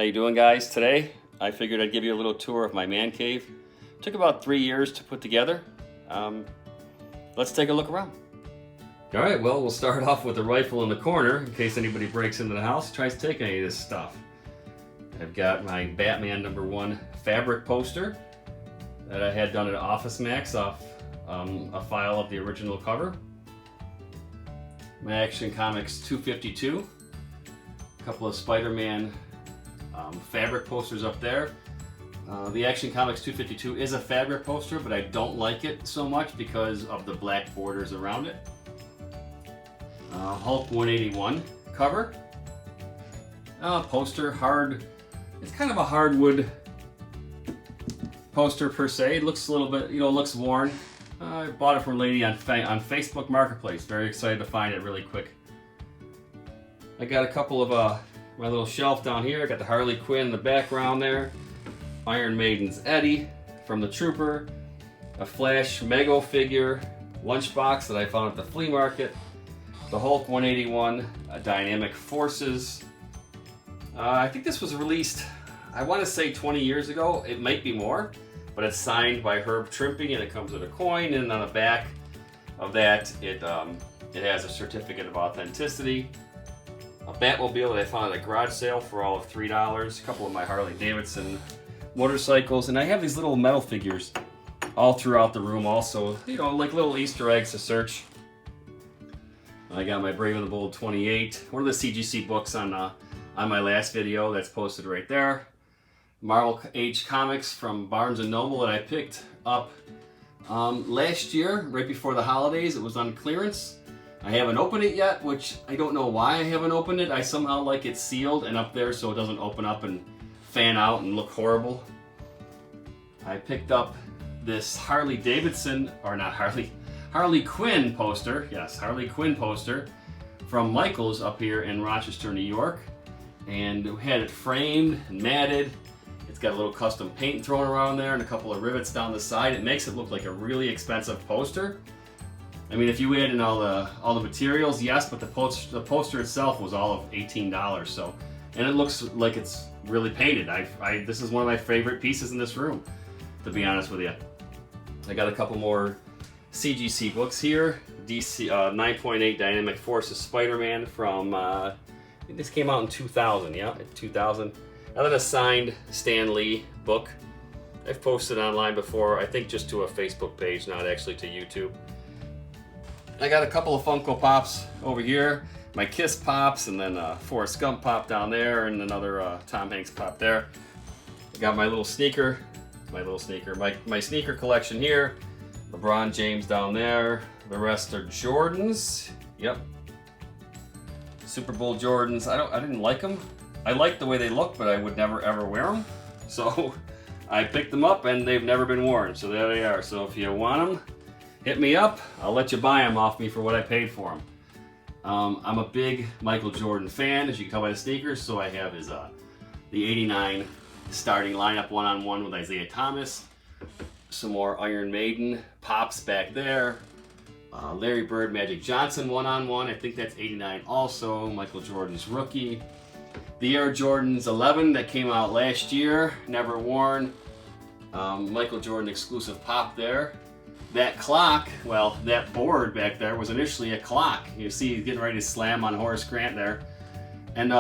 How you doing, guys? Today I figured I'd give you a little tour of my man cave. Took about 3 years to put together. Let's take a look around. All right, well, we'll start off with the rifle in the corner in case anybody breaks into the house and tries to take any of this stuff. I've got my Batman #1 fabric poster that I had done at Office Max off a file of the original cover. My Action Comics 252. A couple of Spider-Man fabric posters up there. The Action Comics 252 is a fabric poster, but I don't like it so much because of the black borders around it. Hulk 181 cover. Poster, hard. It's kind of a hardwood poster per se. It looks a little bit, looks worn. I bought it from a lady on Facebook Marketplace. Very excited to find it really quick. I got a couple of my little shelf down here. I got the Harley Quinn in the background there. Iron Maiden's Eddie from the Trooper. A Flash Mego figure lunchbox that I found at the flea market. The Hulk 181 Dynamic Forces. I think this was released, I want to say 20 years ago. It might be more, but it's signed by Herb Trimpe and it comes with a coin, and on the back of that it has a certificate of authenticity. A Batmobile that I found at a garage sale for all of $3. A couple of my Harley Davidson motorcycles, and I have these little metal figures all throughout the room also, like little Easter eggs to search. I got my Brave and the Bold 28, one of the CGC books on my last video that's posted right there. Marvel Age Comics from Barnes & Noble that I picked up last year, right before the holidays. It was on clearance. I haven't opened it yet, which I don't know why I haven't opened it. I somehow like it sealed and up there so it doesn't open up and fan out and look horrible. I picked up this Harley Quinn poster. Yes, Harley Quinn poster from Michael's up here in Rochester, New York. And we had it framed and matted. It's got a little custom paint thrown around there and a couple of rivets down the side. It makes it look like a really expensive poster. I mean, if you add in all the materials, yes, but the poster itself was all of $18. So, and it looks like it's really painted. This is one of my favorite pieces in this room, to be honest with you. I got a couple more CGC books here. DC 9.8 Dynamic Forces Spider-Man from I think this came out in 2000. Yeah, 2000. And then a signed Stan Lee book. I've posted online before. I think just to a Facebook page, not actually to YouTube. I got a couple of Funko Pops over here. My Kiss Pops, and then a Forrest Gump Pop down there, and another Tom Hanks Pop there. I got my sneaker collection here. LeBron James down there. The rest are Jordans. Yep. Super Bowl Jordans. I didn't like them. I like the way they look, but I would never ever wear them. So I picked them up, and they've never been worn. So there they are. So if you want them, hit me up. I'll let you buy them off me for what I paid for them. I'm a big Michael Jordan fan, as you can tell by the sneakers. So I have his the '89 starting lineup one-on-one with Isaiah Thomas. Some more Iron Maiden pops back there. Larry Bird, Magic Johnson one-on-one. I think that's '89 also. Michael Jordan's rookie. The Air Jordans 11 that came out last year, never worn. Michael Jordan exclusive pop there. That clock, well, that board back there was initially a clock. You see he's getting ready to slam on Horace Grant there. And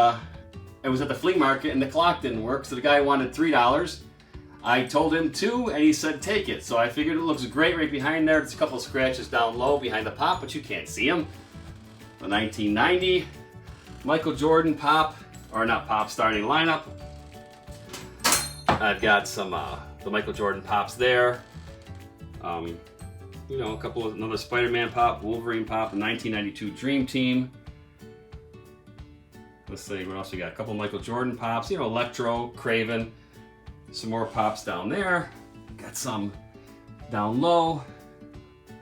it was at the flea market and the clock didn't work, so the guy wanted $3. I told him $2 and he said take it. So I figured it looks great right behind there. There's a couple of scratches down low behind the pop, but you can't see them. The 1990 Michael Jordan pop, or not pop, starting lineup. I've got some the Michael Jordan pops there. A couple of another Spider-Man pop, Wolverine pop, a 1992 Dream Team. Let's see what else we got. A couple of Michael Jordan pops, Electro, Craven. Some more pops down there. Got some down low.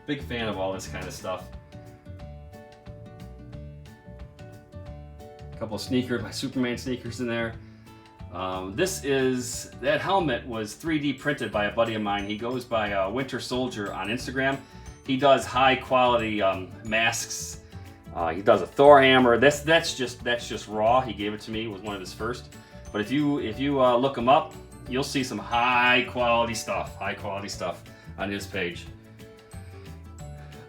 Big fan of all this kind of stuff. A couple of sneakers, my Superman sneakers in there. That helmet was 3D printed by a buddy of mine. He goes by Winter Soldier on Instagram. He does high quality masks. He does a Thor hammer. That's just raw. He gave it to me. It was one of his first. But if you look him up, you'll see some high quality stuff on his page.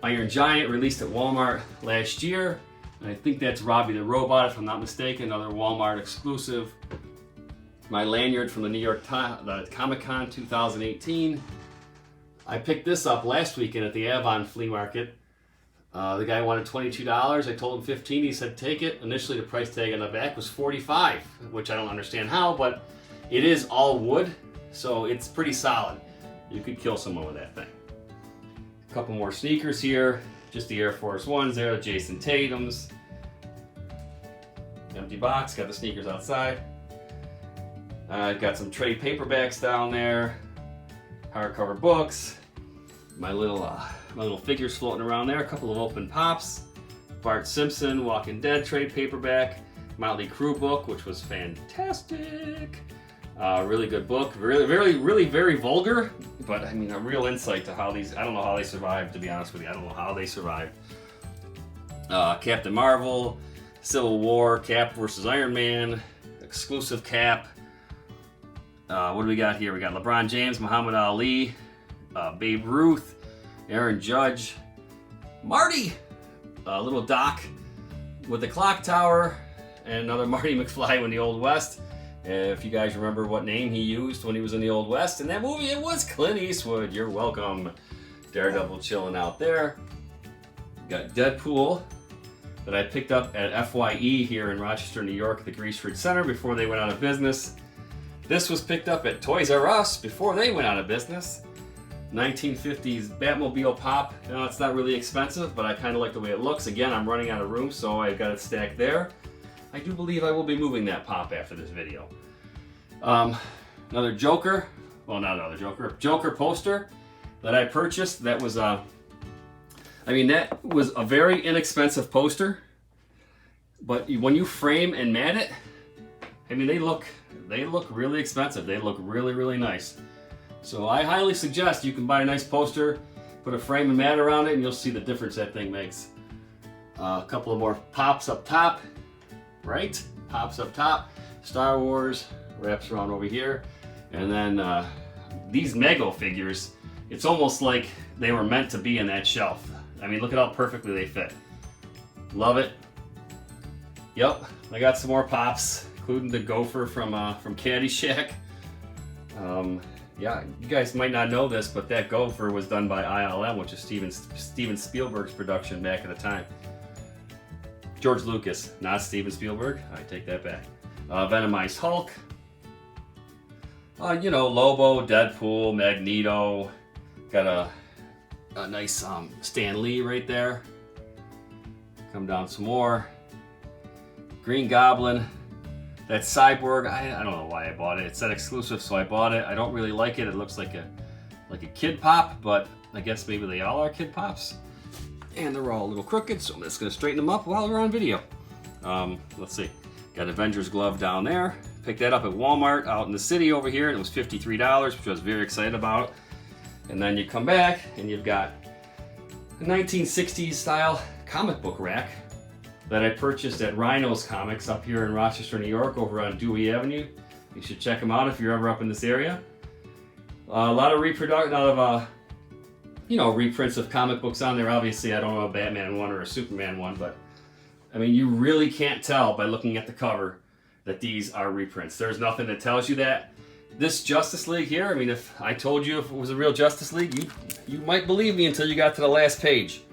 Iron Giant released at Walmart last year. And I think that's Robbie the Robot, if I'm not mistaken, another Walmart exclusive. My Lanyard from the New York Comic Con 2018. I picked this up last weekend at the Avon flea market. The guy wanted $22. I told him $15. He said take it. Initially the price tag on the back was $45, which I don't understand how, but it is all wood, so it's pretty solid. You could kill someone with that thing. A couple more sneakers here. Just the Air Force Ones there, the Jason Tatums. Empty box, got the sneakers outside. I've got some trade paperbacks down there. Hardcover books. My little figures floating around there. A couple of open pops. Bart Simpson, Walking Dead trade paperback. Motley Crue book, which was fantastic. Really good book. Really very vulgar, but I mean a real insight to how these. I don't know how they survived. To be honest with you, I don't know how they survived. Captain Marvel, Civil War, Cap versus Iron Man, exclusive Cap. What do we got here? We got LeBron James, Muhammad Ali, Babe Ruth, Aaron Judge, Marty, little Doc with the clock tower, and another Marty McFly in the Old West. If you guys remember what name he used when he was in the Old West in that movie, it was Clint Eastwood. You're welcome. Daredevil chilling out there. Got Deadpool that I picked up at FYE here in Rochester, New York at the Grease Center before they went out of business. This was picked up at Toys R Us before they went out of business. 1950s Batmobile pop. You know, it's not really expensive, but I kind of like the way it looks. Again, I'm running out of room, so I've got it stacked there. I do believe I will be moving that pop after this video. Another Joker. Well, not another Joker. Joker poster that I purchased. That was that was a very inexpensive poster. But when you frame and mat it, I mean, they look really expensive. They look really nice. So I highly suggest you can buy a nice poster, put a frame and mat around it, and you'll see the difference that thing makes. A couple of more pops up top, right? Pops up top. Star Wars wraps around over here. And then these Mego figures, it's almost like they were meant to be in that shelf. I mean, look at how perfectly they fit. Love it. Yep, I got some more pops, including the Gopher from Caddyshack. Yeah, you guys might not know this, but that Gopher was done by ILM, which is Steven Spielberg's production back at the time. George Lucas, not Steven Spielberg. I take that back. Venomized Hulk. You know, Lobo, Deadpool, Magneto. Got a nice Stan Lee right there. Come down some more. Green Goblin. That Cyborg, I don't know why I bought it. It said exclusive, so I bought it. I don't really like it. It looks like a kid pop, but I guess maybe they all are kid pops. And they're all a little crooked, so I'm just gonna straighten them up while we're on video. Let's see. Got Avengers glove down there. Picked that up at Walmart out in the city over here, and it was $53, which I was very excited about. And then you come back, and you've got a 1960s style comic book rack that I purchased at Rhino's Comics up here in Rochester, New York, over on Dewey Avenue. You should check them out if you're ever up in this area. A lot of reprints of comic books on there. Obviously, I don't know a Batman one or a Superman one, but I mean, you really can't tell by looking at the cover that these are reprints. There's nothing that tells you that. This Justice League here, I mean, if I told you if it was a real Justice League, you might believe me until you got to the last page.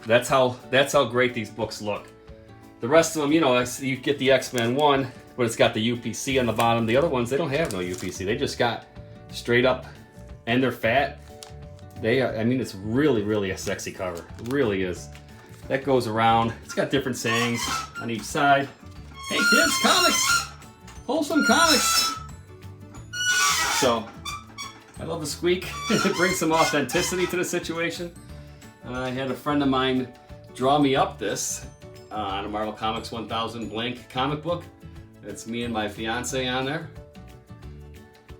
That's how great these books look. The rest of them, you get the X-Men one, but it's got the UPC on the bottom. The other ones, they don't have no UPC. They just got straight up, and they're fat. It's really a sexy cover. It really is. That goes around. It's got different sayings on each side. Hey kids, comics! Wholesome comics! So, I love the squeak. It brings some authenticity to the situation. I had a friend of mine draw me up this on a Marvel Comics 1000 blank comic book. It's me and my fiance on there.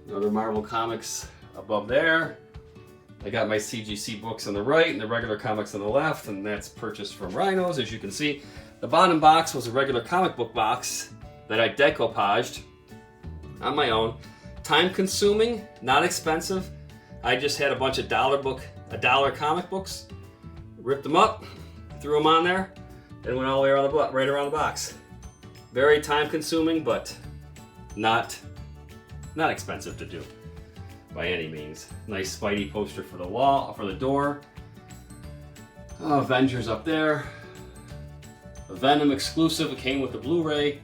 Another Marvel Comics above there. I got my CGC books on the right and the regular comics on the left, and that's purchased from Rhinos, as you can see. The bottom box was a regular comic book box that I decoupaged on my own. Time consuming, not expensive. I just had a bunch of $1 comic books, ripped them up, threw them on there, and went all the way around right around the box. Very time consuming, but not expensive to do by any means. Nice Spidey poster for the wall, for the door. Avengers up there. The Venom exclusive, it came with the Blu-ray.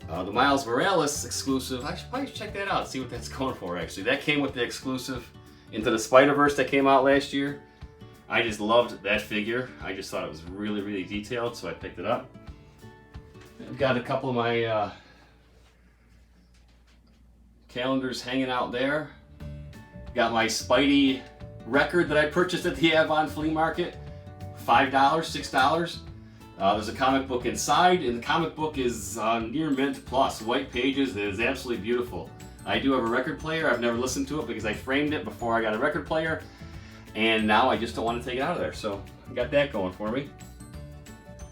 The Miles Morales exclusive, I should probably check that out, see what that's going for actually. That came with the exclusive Into the Spider-Verse that came out last year. I just loved that figure. I just thought it was really, really detailed, so I picked it up. I've got a couple of my calendars hanging out there. Got my Spidey record that I purchased at the Avon flea market. $5, $6. There's a comic book inside, and the comic book is near mint plus, white pages. It is absolutely beautiful. I do have a record player. I've never listened to it because I framed it before I got a record player, and now I just don't want to take it out of there. So I got that going for me.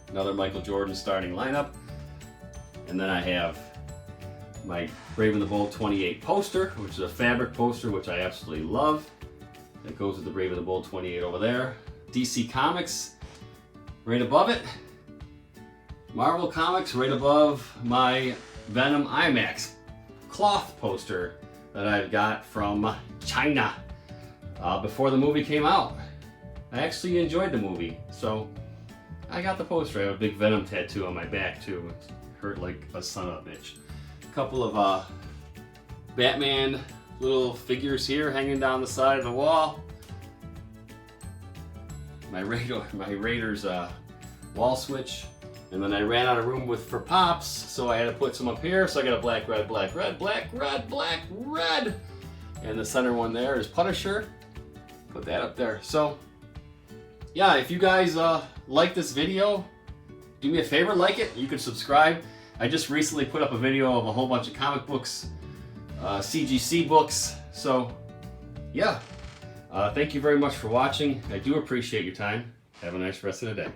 Another Michael Jordan starting lineup. And then I have my Brave and the Bold 28 poster, which is a fabric poster, which I absolutely love. That goes with the Brave and the Bold 28 over there. DC Comics, right above it. Marvel Comics, right above my Venom Imax cloth poster that I've got from China before the movie came out. I actually enjoyed the movie, so I got the poster. I have a big Venom tattoo on my back too. It hurt like a son of a bitch. A couple of Batman little figures here hanging down the side of the wall. My Raiders wall switch. And then I ran out of room for pops, so I had to put some up here. So I got a black, red, black, red, black, red, black, red. And the center one there is Punisher. Put that up there. So, yeah, if you guys like this video, do me a favor, like it. You can subscribe. I just recently put up a video of a whole bunch of comic books, CGC books. So, yeah. Thank you very much for watching. I do appreciate your time. Have a nice rest of the day.